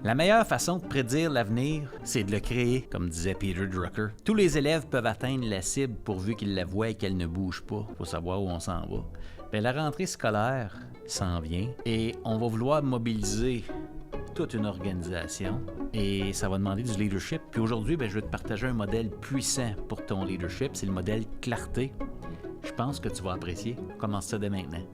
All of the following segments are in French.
La meilleure façon de prédire l'avenir, c'est de le créer, comme disait Peter Drucker. Tous les élèves peuvent atteindre la cible pourvu qu'ils la voient et qu'elle ne bouge pas, pour savoir où on s'en va. Bien, la rentrée scolaire s'en vient et on va vouloir mobiliser toute une organisation et ça va demander du leadership. Puis aujourd'hui, je vais te partager un modèle puissant pour ton leadership, c'est le modèle clarté. Je pense que tu vas apprécier. Commence ça dès maintenant.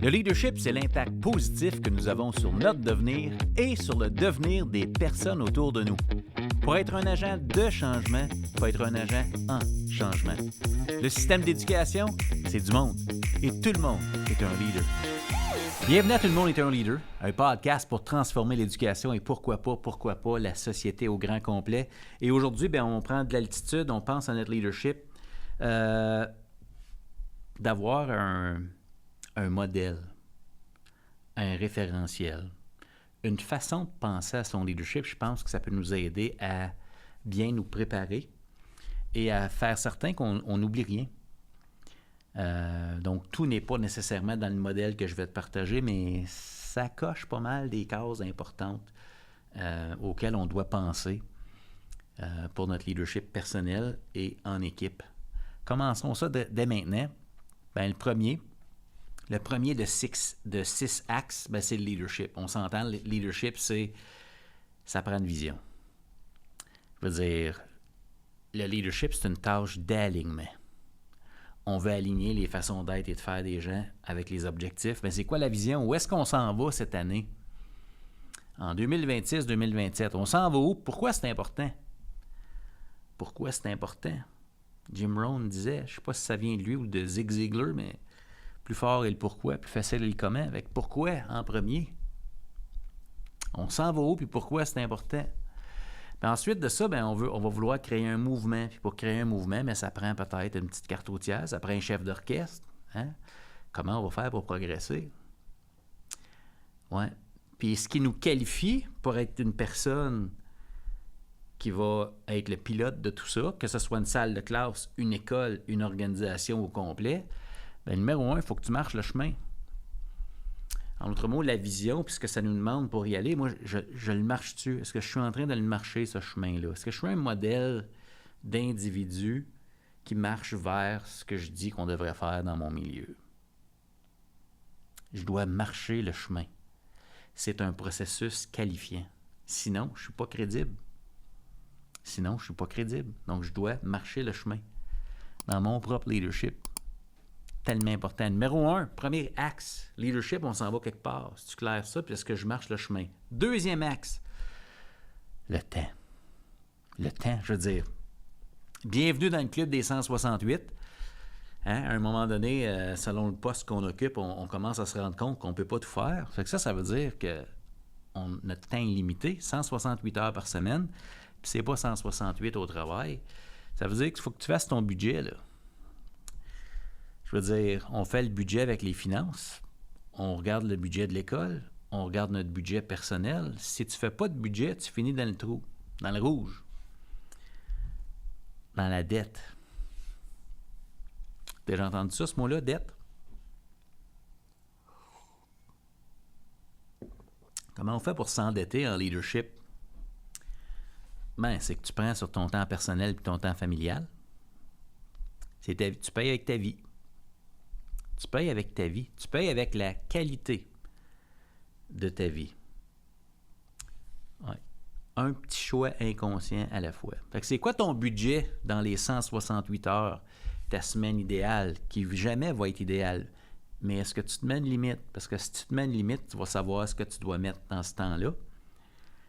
Le leadership, c'est l'impact positif que nous avons sur notre devenir et sur le devenir des personnes autour de nous. Pour être un agent de changement, il faut être un agent en changement. Le système d'éducation, c'est du monde. Et tout le monde est un leader. Bienvenue à Tout le monde est un leader, un podcast pour transformer l'éducation et pourquoi pas la société au grand complet. Et aujourd'hui, on prend de l'altitude, on pense à notre leadership, d'avoir un modèle, un référentiel, une façon de penser à son leadership. Je pense que ça peut nous aider à bien nous préparer et à faire certain qu'on n'oublie rien. Donc, tout n'est pas nécessairement dans le modèle que je vais te partager, mais ça coche pas mal des cases importantes auxquelles on doit penser pour notre leadership personnel et en équipe. Commençons ça dès maintenant. Le premier de six axes, c'est le leadership. On s'entend, le leadership, ça prend une vision. Je veux dire, le leadership, c'est une tâche d'alignement. On veut aligner les façons d'être et de faire des gens avec les objectifs. C'est quoi la vision? Où est-ce qu'on s'en va cette année? En 2026-2027, on s'en va où? Pourquoi c'est important? Pourquoi c'est important? Jim Rohn disait, je ne sais pas si ça vient de lui ou de Zig Ziglar, mais plus fort est le pourquoi, plus facile est le comment. Avec pourquoi en premier? On s'en va où, puis pourquoi c'est important? Puis ensuite de ça, on va vouloir créer un mouvement. Puis pour créer un mouvement, ça prend peut-être une petite carte routière, ça prend un chef d'orchestre. Hein? Comment on va faire pour progresser? Ouais. Puis ce qui nous qualifie pour être une personne qui va être le pilote de tout ça, que ce soit une salle de classe, une école, une organisation au complet, numéro 1, il faut que tu marches le chemin. En d'autres mots, la vision, puis ce que ça nous demande pour y aller, moi, je le marche dessus. Est-ce que je suis en train de le marcher, ce chemin-là? Est-ce que je suis un modèle d'individu qui marche vers ce que je dis qu'on devrait faire dans mon milieu? Je dois marcher le chemin. C'est un processus qualifiant. Sinon, je ne suis pas crédible. Donc, je dois marcher le chemin dans mon propre leadership. Tellement important. Numéro 1, premier axe, leadership, on s'en va quelque part. Si tu claires ça, puis est-ce que je marche le chemin? Deuxième axe, le temps. Le temps, je veux dire. Bienvenue dans le club des 168. Hein? À un moment donné, selon le poste qu'on occupe, on commence à se rendre compte qu'on ne peut pas tout faire. Fait que ça veut dire que notre temps est limité, 168 heures par semaine, puis c'est pas 168 au travail. Ça veut dire qu'il faut que tu fasses ton budget, là. Je veux dire, on fait le budget avec les finances, on regarde le budget de l'école, on regarde notre budget personnel. Si tu ne fais pas de budget, tu finis dans le trou, dans le rouge, dans la dette. Tu as déjà entendu ça, ce mot-là, dette? Comment on fait pour s'endetter en leadership? C'est que tu prends sur ton temps personnel et ton temps familial. Tu payes avec ta vie. Tu payes avec ta vie. Tu payes avec la qualité de ta vie. Ouais. Un petit choix inconscient à la fois. Fait que c'est quoi ton budget dans les 168 heures, ta semaine idéale, qui jamais va être idéale? Mais est-ce que tu te mets une limite? Parce que si tu te mets une limite, tu vas savoir ce que tu dois mettre dans ce temps-là.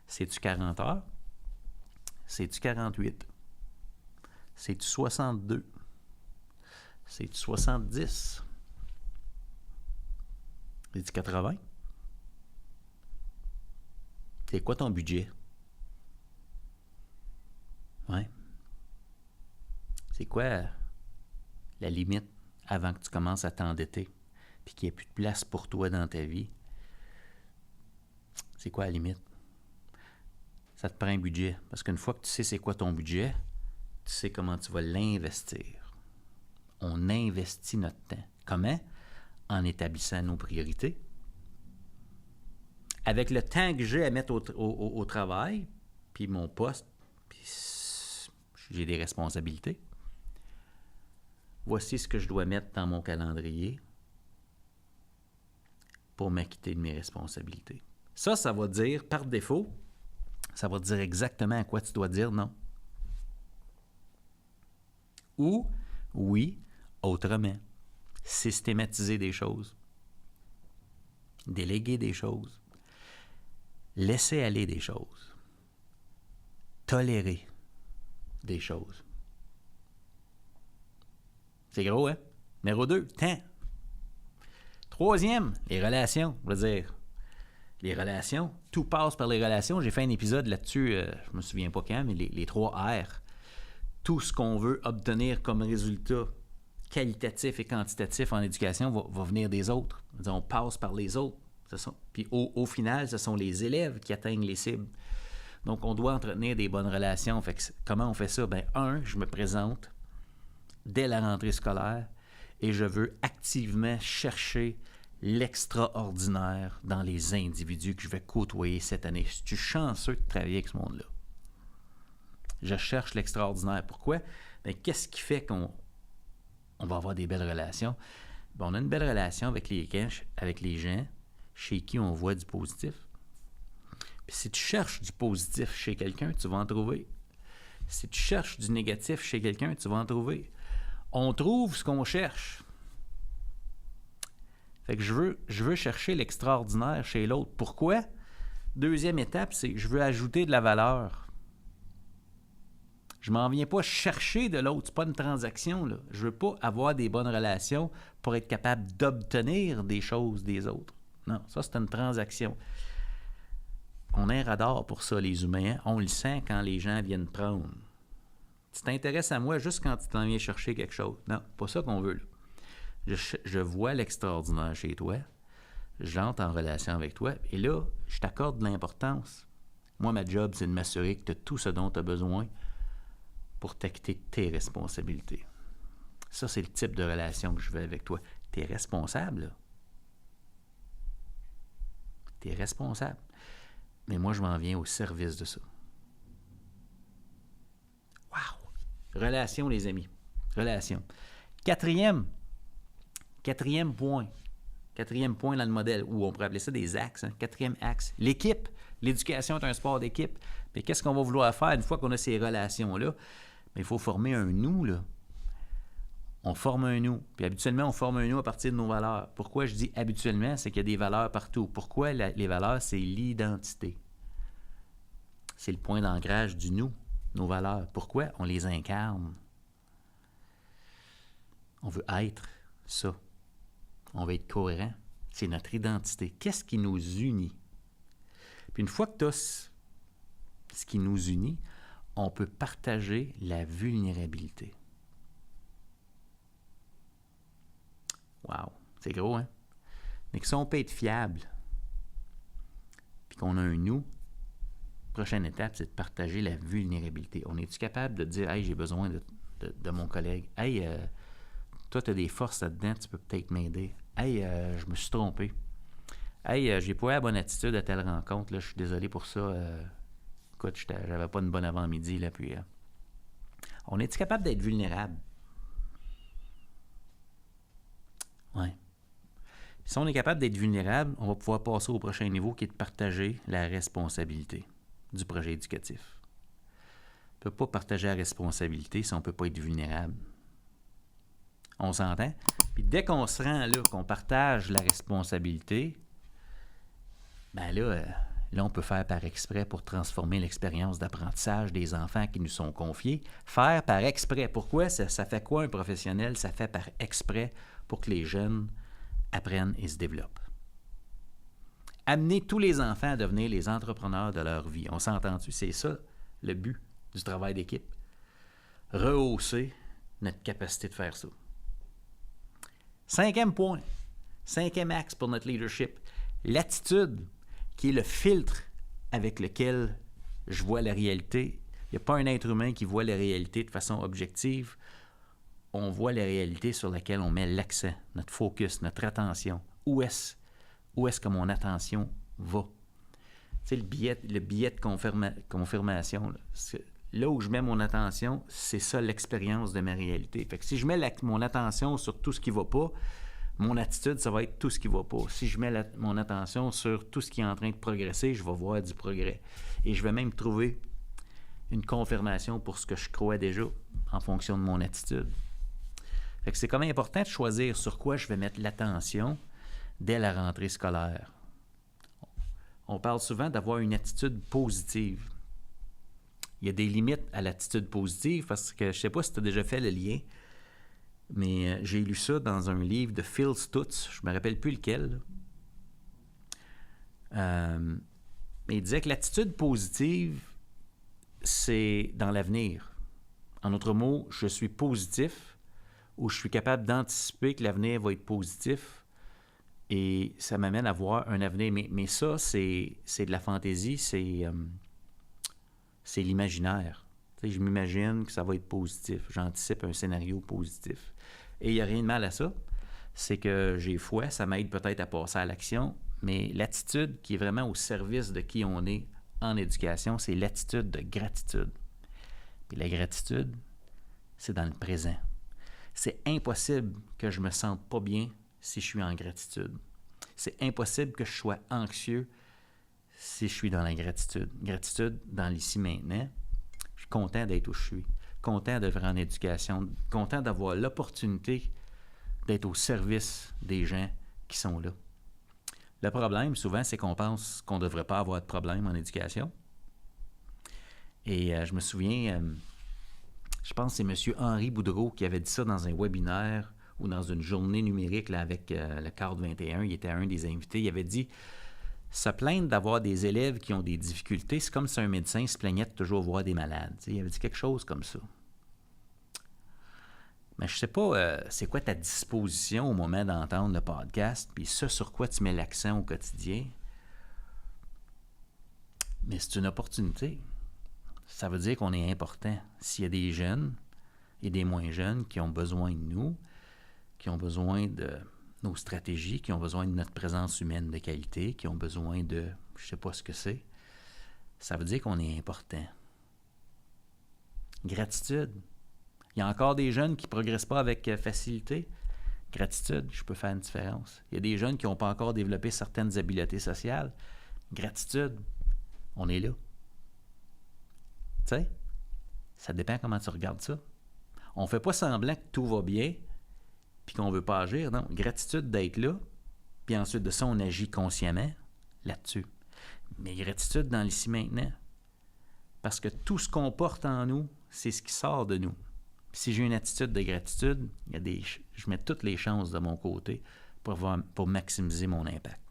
C'est-tu 40 heures? C'est-tu 48? C'est-tu 62? C'est-tu 70? C'est-tu 80? C'est quoi ton budget? Ouais. C'est quoi la limite avant que tu commences à t'endetter puis qu'il n'y ait plus de place pour toi dans ta vie? C'est quoi la limite? Ça te prend un budget. Parce qu'une fois que tu sais c'est quoi ton budget, tu sais comment tu vas l'investir. On investit notre temps. Comment? En établissant nos priorités, avec le temps que j'ai à mettre au travail, puis mon poste, puis j'ai des responsabilités, voici ce que je dois mettre dans mon calendrier pour m'acquitter de mes responsabilités. Ça va dire, par défaut, ça va te dire exactement à quoi tu dois dire non. Ou, oui, autrement. Systématiser des choses. Déléguer des choses. Laisser aller des choses. Tolérer des choses. C'est gros, hein? Numéro 2, temps. Troisième, les relations. Je veux dire, les relations, tout passe par les relations. J'ai fait un épisode là-dessus, je me souviens pas quand, mais les 3 R. Tout ce qu'on veut obtenir comme résultat qualitatif et quantitatif en éducation va venir des autres. On passe par les autres. Puis au final, ce sont les élèves qui atteignent les cibles. Donc, on doit entretenir des bonnes relations. Fait que, comment on fait ça? Bien, je me présente dès la rentrée scolaire et je veux activement chercher l'extraordinaire dans les individus que je vais côtoyer cette année. Je suis chanceux de travailler avec ce monde-là. Je cherche l'extraordinaire. Pourquoi? Bien, qu'est-ce qui fait qu'on va avoir des belles relations? Bien, on a une belle relation avec les gens chez qui on voit du positif. Puis si tu cherches du positif chez quelqu'un, tu vas en trouver. Si tu cherches du négatif chez quelqu'un, tu vas en trouver. On trouve ce qu'on cherche. Fait que je veux chercher l'extraordinaire chez l'autre. Pourquoi? Deuxième étape, c'est que je veux ajouter de la valeur. Je m'en viens pas chercher de l'autre. C'est pas une transaction, là. Je veux pas avoir des bonnes relations pour être capable d'obtenir des choses des autres. Non, ça, c'est une transaction. On a un radar pour ça, les humains. On le sent quand les gens viennent prendre. Tu t'intéresses à moi juste quand tu t'en viens chercher quelque chose. Non, pas ça qu'on veut, là. Je vois l'extraordinaire chez toi. J'entre en relation avec toi. Et là, je t'accorde de l'importance. Moi, ma job, c'est de m'assurer que tu as tout ce dont tu as besoin pour t'acquitter de tes responsabilités. Ça, c'est le type de relation que je veux avec toi. Tu es responsable, là. Tu es responsable. Mais moi, je m'en viens au service de ça. Wow! Relation, les amis. Relation. Quatrième point dans le modèle, ou on pourrait appeler ça des axes. Hein? 4e axe, l'équipe. L'éducation est un sport d'équipe. Mais qu'est-ce qu'on va vouloir faire une fois qu'on a ces relations-là? Bien, il faut former un nous, là. On forme un nous. Puis habituellement, on forme un nous à partir de nos valeurs. Pourquoi je dis habituellement? C'est qu'il y a des valeurs partout. Pourquoi les valeurs? C'est l'identité. C'est le point d'ancrage du nous, nos valeurs. Pourquoi? On les incarne. On veut être ça. On veut être cohérent. C'est notre identité. Qu'est-ce qui nous unit? Puis une fois que tu as ce qui nous unit, on peut partager la vulnérabilité. Wow! C'est gros, hein? Mais que si on peut être fiable, puis qu'on a un nous, prochaine étape, c'est de partager la vulnérabilité. On est-tu capable de dire « Hey, j'ai besoin de mon collègue. Hey, toi, tu as des forces là-dedans, tu peux peut-être m'aider. Hey, je me suis trompé. Hey, j'ai pas eu la bonne attitude à telle rencontre, là, je suis désolé pour ça. Écoute, j'avais pas une bonne avant-midi, là, puis... on est-tu capable d'être vulnérable? Oui. Si on est capable d'être vulnérable, on va pouvoir passer au prochain niveau qui est de partager la responsabilité du projet éducatif. On ne peut pas partager la responsabilité si on ne peut pas être vulnérable. On s'entend? Puis dès qu'on se rend là, qu'on partage la responsabilité, ben là, on peut faire par exprès pour transformer l'expérience d'apprentissage des enfants qui nous sont confiés. Faire par exprès. Pourquoi? Ça fait quoi un professionnel? Ça fait par exprès pour que les jeunes apprennent et se développent. Amener tous les enfants à devenir les entrepreneurs de leur vie. On s'entend-tu? C'est ça le but du travail d'équipe. Rehausser notre capacité de faire ça. 5e point, 5e axe pour notre leadership, l'attitude qui est le filtre avec lequel je vois la réalité. Il n'y a pas un être humain qui voit la réalité de façon objective. On voit la réalité sur laquelle on met l'accent, notre focus, notre attention. Où est-ce que mon attention va? Tu sais, le billet de confirmation, là où je mets mon attention, c'est ça l'expérience de ma réalité. Fait que si je mets mon attention sur tout ce qui ne va pas, mon attitude, ça va être tout ce qui ne va pas. Si je mets mon attention sur tout ce qui est en train de progresser, je vais voir du progrès. Et je vais même trouver une confirmation pour ce que je crois déjà en fonction de mon attitude. Fait que c'est quand même important de choisir sur quoi je vais mettre l'attention dès la rentrée scolaire. On parle souvent d'avoir une attitude positive. Il y a des limites à l'attitude positive parce que je ne sais pas si tu as déjà fait le lien, mais j'ai lu ça dans un livre de Phil Stutz, je ne me rappelle plus lequel. Mais il disait que l'attitude positive, c'est dans l'avenir. En d'autres mots, je suis positif ou je suis capable d'anticiper que l'avenir va être positif et ça m'amène à voir un avenir. Mais ça, c'est de la fantaisie, c'est l'imaginaire. Tu sais, je m'imagine que ça va être positif. J'anticipe un scénario positif. Et il n'y a rien de mal à ça. C'est que j'ai foi, ça m'aide peut-être à passer à l'action, mais l'attitude qui est vraiment au service de qui on est en éducation, c'est l'attitude de gratitude. Puis la gratitude, c'est dans le présent. C'est impossible que je me sente pas bien si je suis en gratitude. C'est impossible que je sois anxieux si je suis dans la gratitude. Gratitude dans l'ici maintenant. Je suis content d'être où je suis, content d'être en éducation, content d'avoir l'opportunité d'être au service des gens qui sont là. Le problème, souvent, c'est qu'on pense qu'on ne devrait pas avoir de problème en éducation. Et je me souviens, je pense que c'est M. Henri Boudreau qui avait dit ça dans un webinaire ou dans une journée numérique là, avec le CARD 21. Il était un des invités. Il avait dit « Se plaindre d'avoir des élèves qui ont des difficultés, c'est comme si un médecin se plaignait de toujours voir des malades. » Il avait dit quelque chose comme ça. Mais je ne sais pas c'est quoi ta disposition au moment d'entendre le podcast, puis ce sur quoi tu mets l'accent au quotidien. Mais c'est une opportunité. Ça veut dire qu'on est important. S'il y a des jeunes et des moins jeunes qui ont besoin de nous, qui ont besoin de nos stratégies, qui ont besoin de notre présence humaine de qualité, qui ont besoin de, je ne sais pas ce que c'est, ça veut dire qu'on est important. Gratitude. Il y a encore des jeunes qui ne progressent pas avec facilité. Gratitude, je peux faire une différence. Il y a des jeunes qui n'ont pas encore développé certaines habiletés sociales. Gratitude, on est là. Tu sais, ça dépend comment tu regardes ça. On ne fait pas semblant que tout va bien puis qu'on ne veut pas agir. Non, gratitude d'être là, puis ensuite de ça, on agit consciemment là-dessus. Mais gratitude dans l'ici maintenant. Parce que tout ce qu'on porte en nous, c'est ce qui sort de nous. Puis si j'ai une attitude de gratitude, je mets toutes les chances de mon côté pour maximiser mon impact.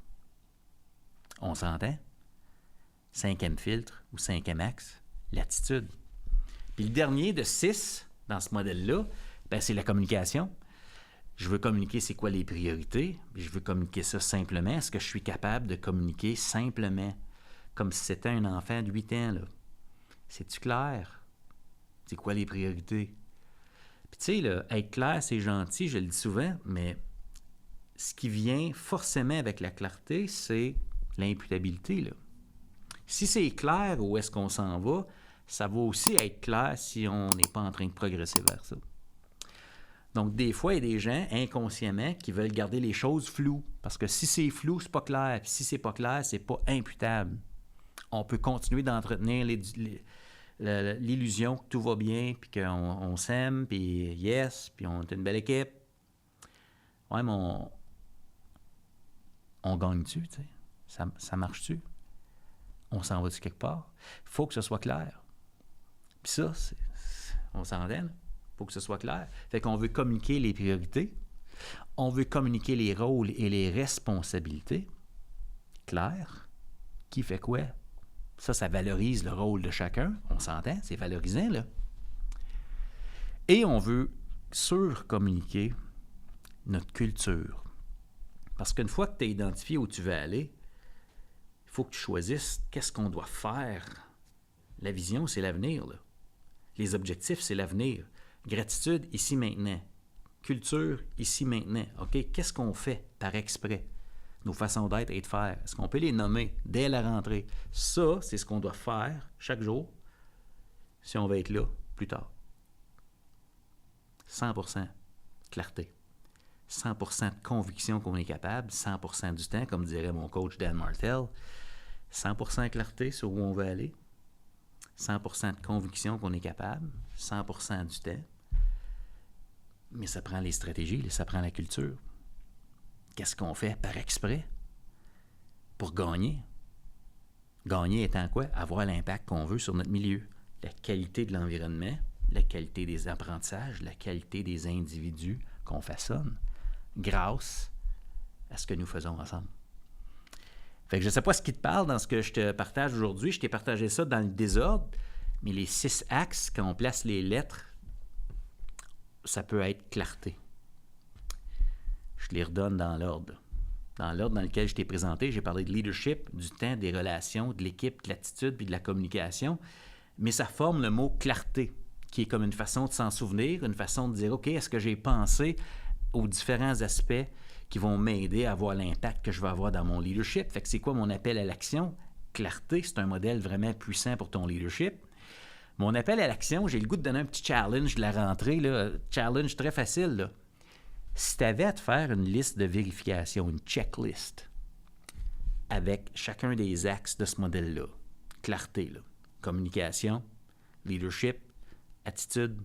On s'entend? 5e filtre ou 5e axe, l'attitude. Puis le dernier de 6 dans ce modèle-là, ben c'est la communication. Je veux communiquer c'est quoi les priorités, puis je veux communiquer ça simplement. Est-ce que je suis capable de communiquer simplement, comme si c'était un enfant de 8 ans, là? C'est-tu clair? C'est quoi les priorités? Puis tu sais, là, être clair, c'est gentil, je le dis souvent, mais ce qui vient forcément avec la clarté, c'est l'imputabilité, là. Si c'est clair où est-ce qu'on s'en va, ça va aussi être clair si on n'est pas en train de progresser vers ça. Donc, des fois, il y a des gens, inconsciemment, qui veulent garder les choses floues. Parce que si c'est flou, c'est pas clair. Puis si c'est pas clair, c'est pas imputable. On peut continuer d'entretenir l'illusion que tout va bien, puis qu'on s'aime, puis yes, puis on est une belle équipe. Ouais, mais on gagne-tu, tu sais? Ça marche-tu? On s'en va-tu quelque part? Il faut que ce soit clair. Puis ça, on s'entend, là? Il faut que ce soit clair. Fait qu'on veut communiquer les priorités. On veut communiquer les rôles et les responsabilités. Clair. Qui fait quoi? Ça valorise le rôle de chacun. On s'entend, c'est valorisant, là. Et on veut surcommuniquer notre culture. Parce qu'une fois que tu as identifié où tu veux aller, il faut que tu choisisses qu'est-ce qu'on doit faire. La vision, c'est l'avenir, là. Les objectifs, c'est l'avenir. Gratitude, ici, maintenant. Culture, ici, maintenant. OK? Qu'est-ce qu'on fait par exprès? nos façons d'être et de faire, est-ce qu'on peut les nommer dès la rentrée? Ça, c'est ce qu'on doit faire chaque jour si on va être là plus tard. 100% clarté. 100% de conviction qu'on est capable, 100% du temps, comme dirait mon coach Dan Martell. 100% clarté sur où on veut aller, 100% de conviction qu'on est capable, 100% du temps. Mais ça prend les stratégies, ça prend la culture. Qu'est-ce qu'on fait par exprès pour gagner? Gagner étant quoi? Avoir l'impact qu'on veut sur notre milieu. La qualité de l'environnement, la qualité des apprentissages, la qualité des individus qu'on façonne grâce à ce que nous faisons ensemble. Fait que je ne sais pas ce qui te parle dans ce que je te partage aujourd'hui. Je t'ai partagé ça dans le désordre, mais les 6 axes, quand on place les lettres, ça peut être clarté. Je les redonne dans l'ordre. Dans l'ordre dans lequel je t'ai présenté, j'ai parlé de leadership, du temps, des relations, de l'équipe, de l'attitude puis de la communication. Mais ça forme le mot clarté, qui est comme une façon de s'en souvenir, une façon de dire, OK, est-ce que j'ai pensé aux différents aspects qui vont m'aider à avoir l'impact que je vais avoir dans mon leadership? Fait que c'est quoi mon appel à l'action? Clarté, c'est un modèle vraiment puissant pour ton leadership. Mon appel à l'action, j'ai le goût de donner un petit challenge de la rentrée, là, challenge très facile, là. Si tu avais à te faire une liste de vérification, une checklist, avec chacun des axes de ce modèle-là, clarté, là, communication, leadership, attitude,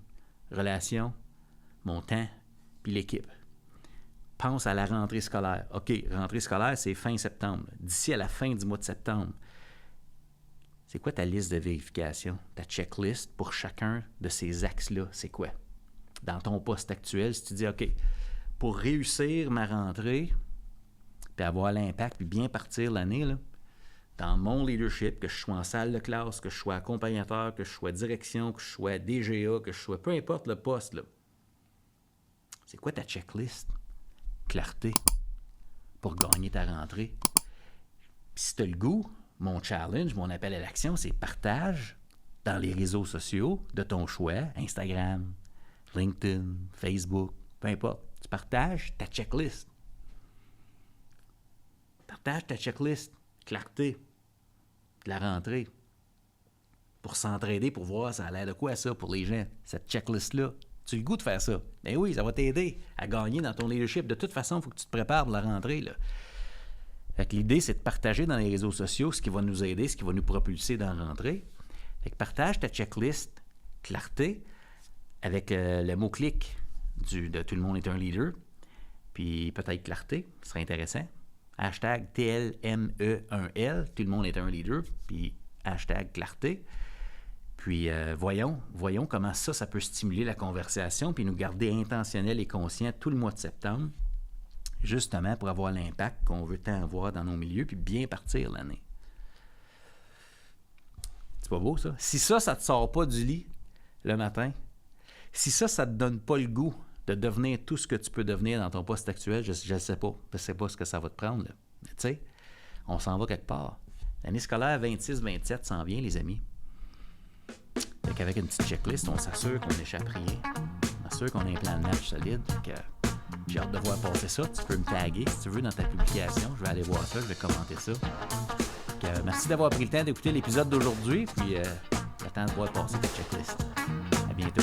relation, mon temps, puis l'équipe. Pense à la rentrée scolaire. OK, rentrée scolaire, c'est fin septembre. D'ici à la fin du mois de septembre, c'est quoi ta liste de vérification, ta checklist pour chacun de ces axes-là? C'est quoi? Dans ton poste actuel, si tu dis, OK, pour réussir ma rentrée, puis avoir l'impact, puis bien partir l'année, là, dans mon leadership, que je sois en salle de classe, que je sois accompagnateur, que je sois direction, que je sois DGA, que je sois peu importe le poste, là, c'est quoi ta checklist? Clarté pour gagner ta rentrée. Puis si tu as le goût, mon challenge, mon appel à l'action, c'est partage dans les réseaux sociaux de ton choix, Instagram, LinkedIn, Facebook, peu importe. Tu partages ta checklist. Partage ta checklist. Clarté de la rentrée. Pour s'entraider, pour voir ça a l'air de quoi ça pour les gens, cette checklist-là. Tu as le goût de faire ça. Ben oui, ça va t'aider à gagner dans ton leadership. De toute façon, il faut que tu te prépares pour la rentrée, là. Fait que l'idée, c'est de partager dans les réseaux sociaux ce qui va nous aider, ce qui va nous propulser dans la rentrée. Fait que partage ta checklist clarté avec le mot-clic de tout le monde est un leader. Puis peut-être clarté, ce serait intéressant. Hashtag TLME1L, tout le monde est un leader. Puis hashtag clarté. Puis voyons comment ça peut stimuler la conversation puis nous garder intentionnels et conscients tout le mois de septembre, justement pour avoir l'impact qu'on veut tant avoir dans nos milieux puis bien partir l'année. C'est pas beau, ça? Si ça te sort pas du lit le matin, si ça te donne pas le goût de devenir tout ce que tu peux devenir dans ton poste actuel, je ne sais pas. Je ne sais pas ce que ça va te prendre, là. Mais tu sais, on s'en va quelque part. L'année scolaire 26-27 s'en vient, les amis. Fait qu'avec une petite checklist, on s'assure qu'on n'échappe rien. On s'assure qu'on a un plan de match solide. Fait que j'ai hâte de voir passer ça. Tu peux me taguer si tu veux dans ta publication. Je vais aller voir ça, je vais commenter ça. Merci d'avoir pris le temps d'écouter l'épisode d'aujourd'hui. Puis j'attends de voir passer ta checklist. À bientôt.